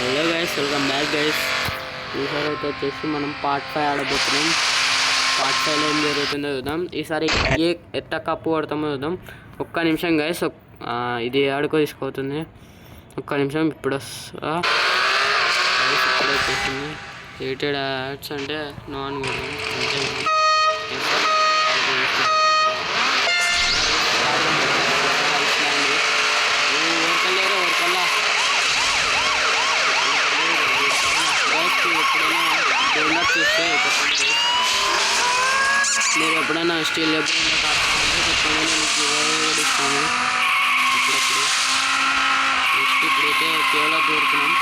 Hello guys, welcome back guys. ఈసారి అయితే వచ్చేసి మనం పార్ట్ 5 ఆడబోతున్నాం. పార్ట్ 5లో ఏం జరుగుతుందో చూద్దాం. ఈసారి ఎట్ట కప్పు కొడతామో చూద్దాం. ఒక్క నిమిషం గైస్, ఇది ఆడుకో తీసుకోతుంది. ఒక్క నిమిషం ఇప్పుడు వస్తా. ఇప్పుడు వచ్చేసింది. రిలేటెడ్ యాడ్స్ అంటే నాన్ కొడదాం అంటే మీరు ఎప్పుడైనా స్టీల్ ఎప్పుడైనా కాకుండా చెప్పండి, నేను కూడా ఇస్తాను ఇప్పుడప్పుడు. నెక్స్ట్ ఇప్పుడైతే కేవలం దూరుతున్నాం.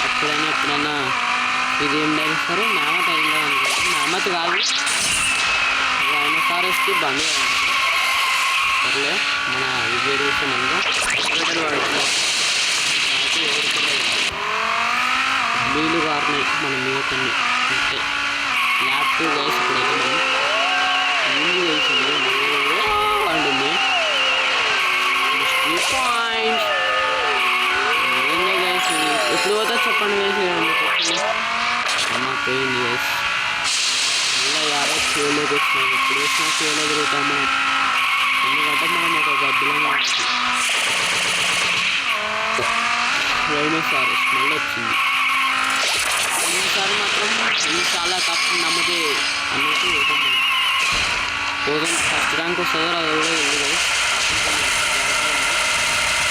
ఎప్పుడైనా ఇది ఏం డైరెక్టర్ నామత్ అయిందా అనుకుంటాం. నామత్ కాదు, అయినా ఫారెస్ట్కి బండి సర్లే. మన విజయ్ రూషన్ అంతా వాడుతున్నాం. నీళ్ళు కారినాయి మన మీద కొన్ని అంటే ల్యాప్టాప్ గైస్. ఇప్పుడైతే మనం నీళ్ళు వేసింది వండింది. పాయింట్ ఏంటి గైస్, ఎప్పుడు పోతా చెప్పండి గైస్. అమ్మ పోయింది గైస్. మళ్ళీ యాభై చేలోకి వచ్చినాం. ఎప్పుడు వచ్చినా చేలో తిరుగుతాం మనం. ఎందుకంటే మనం ఒక గబ్బులో రైనోసారస్ మళ్ళీ వచ్చింది. ఈసారి మాత్రం ఇది చాలా తప్పు నమ్మదే అన్నట్టు పోదాం. ఫస్ట్ ర్యాంక్ వస్తుందో అది కూడా వెళ్ళి కదా.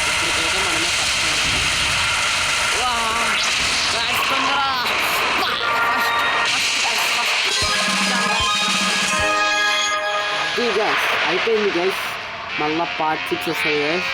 ఇప్పటికైతే మనమే ఫస్ట్ అయిపోయింది గైస్. మళ్ళీ పార్ట్ 6 వస్తుంది గైస్.